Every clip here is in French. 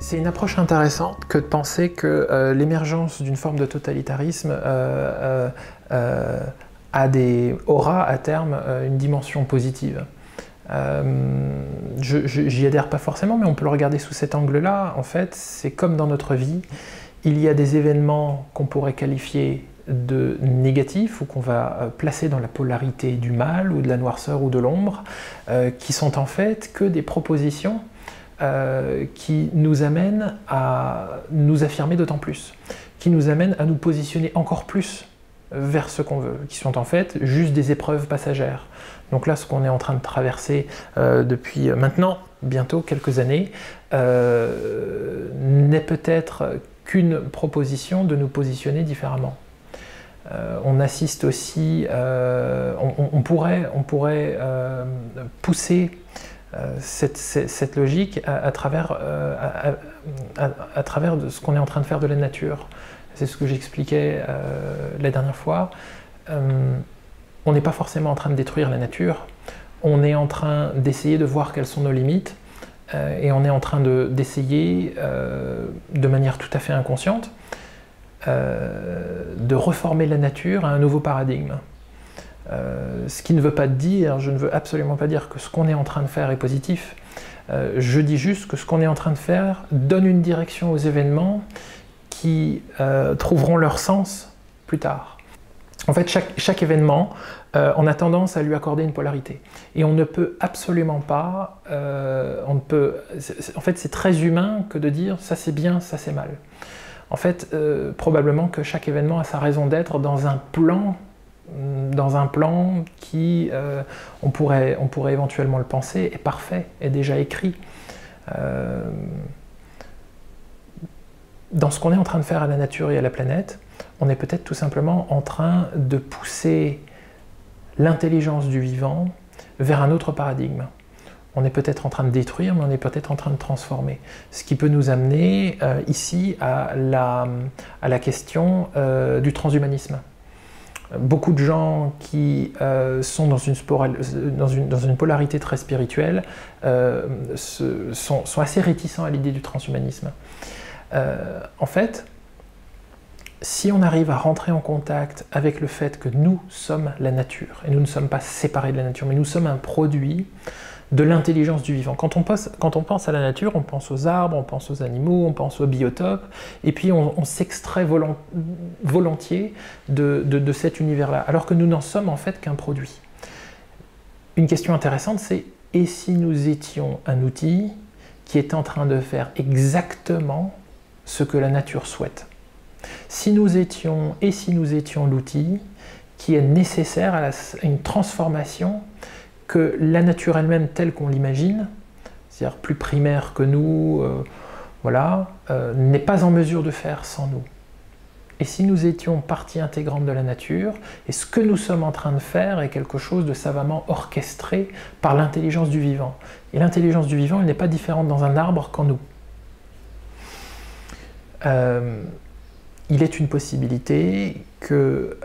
C'est une approche intéressante que de penser que l'émergence d'une forme de totalitarisme aura à terme une dimension positive. J'y adhère pas forcément, mais on peut le regarder sous cet angle-là. En fait, c'est comme dans notre vie, il y a des événements qu'on pourrait qualifier de négatifs ou qu'on va placer dans la polarité du mal ou de la noirceur ou de l'ombre, qui sont en fait que des propositions qui nous amènent à nous affirmer d'autant plus, qui nous amènent à nous positionner encore plus vers ce qu'on veut, qui sont en fait juste des épreuves passagères. Donc là, ce qu'on est en train de traverser depuis maintenant, bientôt quelques années, n'est peut-être qu'une proposition de nous positionner différemment. On assiste aussi, on pourrait pousser cette logique à travers de ce qu'on est en train de faire de la nature. C'est ce que j'expliquais la dernière fois. On n'est pas forcément en train de détruire la nature, on est en train d'essayer de voir quelles sont nos limites, et on est en train d'essayer, de manière tout à fait inconsciente, de reformer la nature à un nouveau paradigme. Ce qui ne veut pas dire, je ne veux absolument pas dire que ce qu'on est en train de faire est positif. Je dis juste que ce qu'on est en train de faire donne une direction aux événements qui trouveront leur sens plus tard. En fait, chaque événement, on a tendance à lui accorder une polarité. Et on ne peut absolument pas... en fait, c'est très humain que de dire ça c'est bien, ça c'est mal. En fait, probablement que chaque événement a sa raison d'être dans un plan qui, on pourrait éventuellement le penser, est parfait, est déjà écrit. Dans ce qu'on est en train de faire à la nature et à la planète, on est peut-être tout simplement en train de pousser l'intelligence du vivant vers un autre paradigme. On est peut-être en train de détruire, mais on est peut-être en train de transformer. Ce qui peut nous amener ici à la question du transhumanisme. Beaucoup de gens qui sont dans une polarité très spirituelle sont assez réticents à l'idée du transhumanisme. En fait, si on arrive à rentrer en contact avec le fait que nous sommes la nature, et nous ne sommes pas séparés de la nature, mais nous sommes un produit de l'intelligence du vivant. Quand on pense à la nature, on pense aux arbres, on pense aux animaux, on pense aux biotopes, et puis on s'extrait volontiers de cet univers-là, alors que nous n'en sommes en fait qu'un produit. Une question intéressante, c'est « et si nous étions un outil qui est en train de faire exactement ce que la nature souhaite ?» Si nous étions l'outil qui est nécessaire à une transformation que la nature elle-même telle qu'on l'imagine, c'est-à-dire plus primaire que nous, n'est pas en mesure de faire sans nous. Et si nous étions partie intégrante de la nature, et ce que nous sommes en train de faire est quelque chose de savamment orchestré par l'intelligence du vivant. Et l'intelligence du vivant, elle n'est pas différente dans un arbre qu'en nous. Il est une possibilité que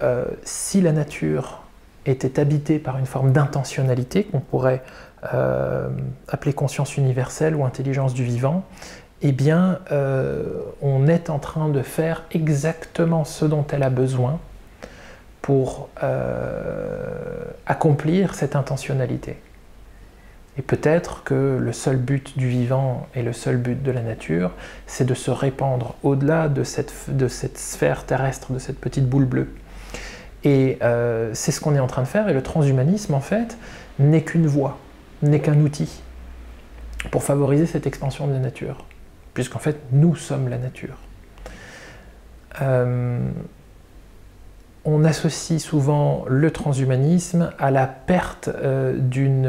si la nature était habitée par une forme d'intentionnalité qu'on pourrait appeler conscience universelle ou intelligence du vivant, eh bien, on est en train de faire exactement ce dont elle a besoin pour accomplir cette intentionnalité. Et peut-être que le seul but du vivant et le seul but de la nature, c'est de se répandre au-delà de cette sphère terrestre, de cette petite boule bleue. Et c'est ce qu'on est en train de faire, et le transhumanisme, en fait, n'est qu'une voie, n'est qu'un outil pour favoriser cette expansion de la nature, puisqu'en fait, nous sommes la nature. On associe souvent le transhumanisme à la perte d'une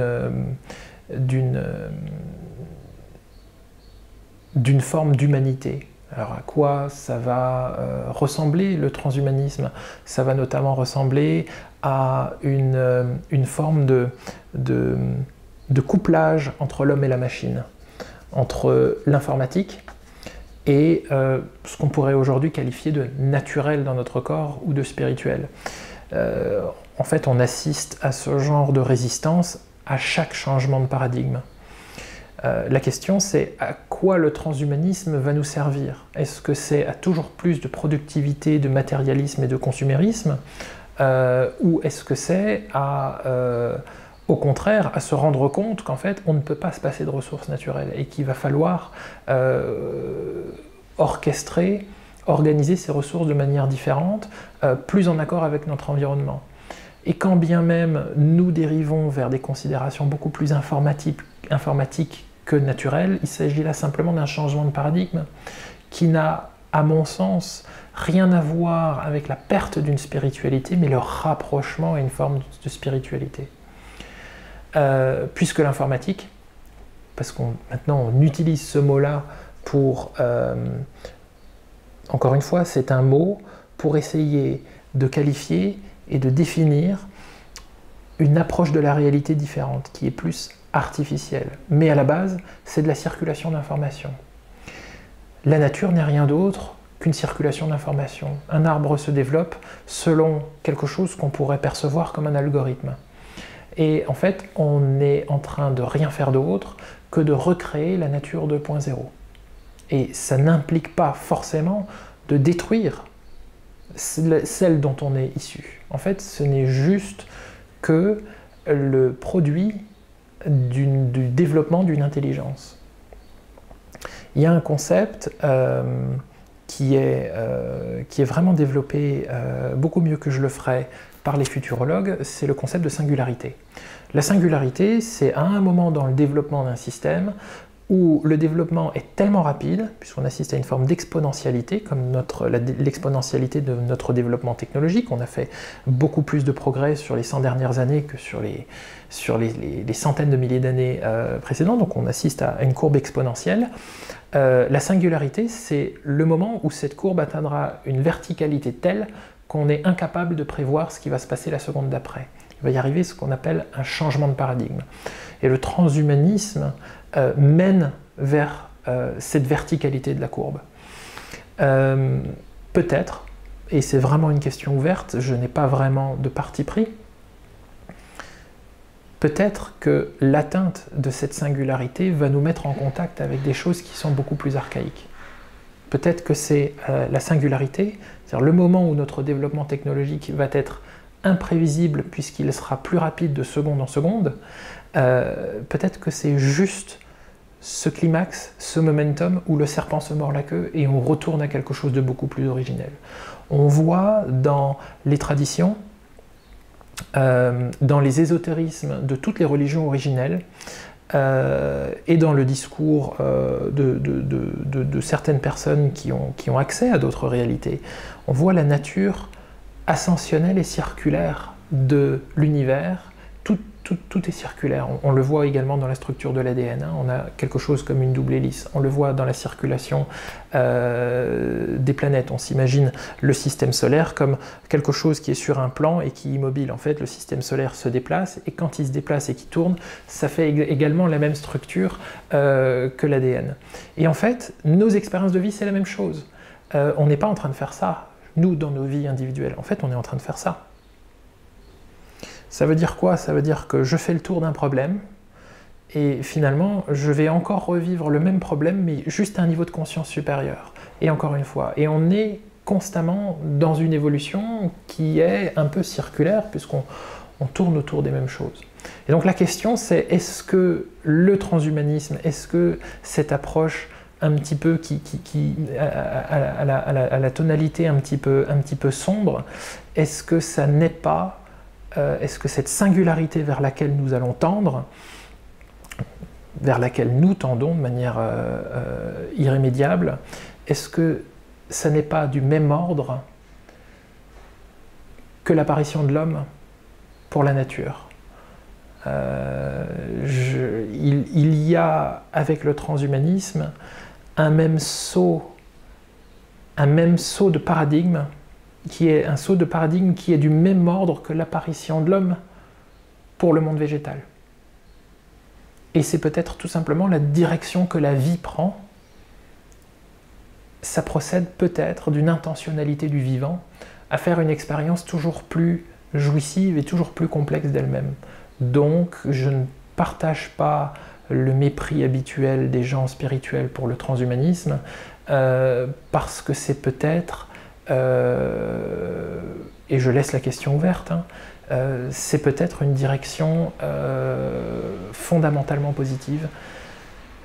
forme d'humanité. Alors à quoi ça va ressembler le transhumanisme? Ça va notamment ressembler à une forme de couplage entre l'homme et la machine, entre l'informatique et ce qu'on pourrait aujourd'hui qualifier de naturel dans notre corps ou de spirituel. En fait, on assiste à ce genre de résistance à chaque changement de paradigme. La question, c'est à quoi le transhumanisme va nous servir? Est-ce que c'est à toujours plus de productivité, de matérialisme et de consumérisme, ou est-ce que c'est au contraire, à se rendre compte qu'en fait, on ne peut pas se passer de ressources naturelles et qu'il va falloir orchestrer, organiser ces ressources de manière différente, plus en accord avec notre environnement. Et quand bien même nous dérivons vers des considérations beaucoup plus informatiques que naturelles, il s'agit là simplement d'un changement de paradigme qui n'a, à mon sens, rien à voir avec la perte d'une spiritualité, mais le rapprochement à une forme de spiritualité. Puisque l'informatique, parce qu'on maintenant on utilise ce mot-là pour, encore une fois, c'est un mot pour essayer de qualifier et de définir une approche de la réalité différente, qui est plus artificielle. Mais à la base, c'est de la circulation d'informations. La nature n'est rien d'autre qu'une circulation d'informations. Un arbre se développe selon quelque chose qu'on pourrait percevoir comme un algorithme. Et en fait, on est en train de rien faire d'autre que de recréer la nature 2.0. Et ça n'implique pas forcément de détruire celle dont on est issu. En fait, ce n'est juste que le produit du développement d'une intelligence. Il y a un concept qui est vraiment développé beaucoup mieux que je le ferais par les futurologues, c'est le concept de singularité. La singularité, c'est à un moment dans le développement d'un système où le développement est tellement rapide, puisqu'on assiste à une forme d'exponentialité, comme l'exponentialité de notre développement technologique. On a fait beaucoup plus de progrès sur les 100 dernières années que sur les centaines de milliers d'années précédentes, donc on assiste à une courbe exponentielle. La singularité, c'est le moment où cette courbe atteindra une verticalité telle qu'on est incapable de prévoir ce qui va se passer la seconde d'après. Il va y arriver ce qu'on appelle un changement de paradigme. Et le transhumanisme mène vers cette verticalité de la courbe. Peut-être, et c'est vraiment une question ouverte, je n'ai pas vraiment de parti pris, peut-être que l'atteinte de cette singularité va nous mettre en contact avec des choses qui sont beaucoup plus archaïques. Peut-être que c'est la singularité, c'est-à-dire le moment où notre développement technologique va être imprévisible puisqu'il sera plus rapide de seconde en seconde, peut-être que c'est juste ce climax, ce momentum où le serpent se mord la queue et on retourne à quelque chose de beaucoup plus originel. On voit dans les traditions, dans les ésotérismes de toutes les religions originelles, et dans le discours de certaines personnes qui ont accès à d'autres réalités, on voit la nature ascensionnelle et circulaire de l'univers. Tout est circulaire. On le voit également dans la structure de l'ADN. On a quelque chose comme une double hélice. On le voit dans la circulation des planètes. On s'imagine le système solaire comme quelque chose qui est sur un plan et qui est immobile. En fait, le système solaire se déplace et quand il se déplace et qu'il tourne, ça fait également la même structure que l'ADN. Et en fait, nos expériences de vie, c'est la même chose. On n'est pas en train de faire ça, nous, dans nos vies individuelles. En fait, on est en train de faire ça. Ça veut dire quoi? Ça veut dire que je fais le tour d'un problème et finalement, je vais encore revivre le même problème, mais juste à un niveau de conscience supérieur. Et encore une fois, et on est constamment dans une évolution qui est un peu circulaire, puisqu'on tourne autour des mêmes choses. Et donc la question, c'est est-ce que le transhumanisme, est-ce que cette approche un petit peu à la tonalité un petit peu sombre, est-ce que ça n'est pas est-ce que cette singularité vers laquelle nous allons tendre, vers laquelle nous tendons de manière irrémédiable, est-ce que ça n'est pas du même ordre que l'apparition de l'homme pour la nature? Il y a, avec le transhumanisme, un même saut de paradigme, qui est un saut de paradigme qui est du même ordre que l'apparition de l'homme pour le monde végétal. Et c'est peut-être tout simplement la direction que la vie prend. Ça procède peut-être d'une intentionnalité du vivant à faire une expérience toujours plus jouissive et toujours plus complexe d'elle-même. Donc je ne partage pas le mépris habituel des gens spirituels pour le transhumanisme, parce que c'est peut-être, et je laisse la question ouverte, hein, c'est peut-être une direction fondamentalement positive,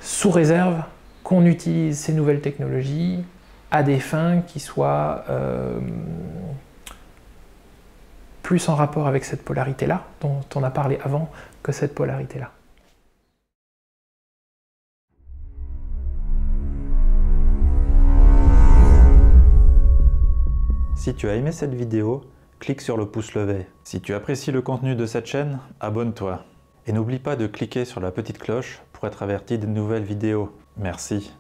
sous réserve qu'on utilise ces nouvelles technologies à des fins qui soient plus en rapport avec cette polarité-là, dont on a parlé avant, que cette polarité-là. Si tu as aimé cette vidéo, clique sur le pouce levé. Si tu apprécies le contenu de cette chaîne, abonne-toi. Et n'oublie pas de cliquer sur la petite cloche pour être averti de nouvelles vidéos. Merci.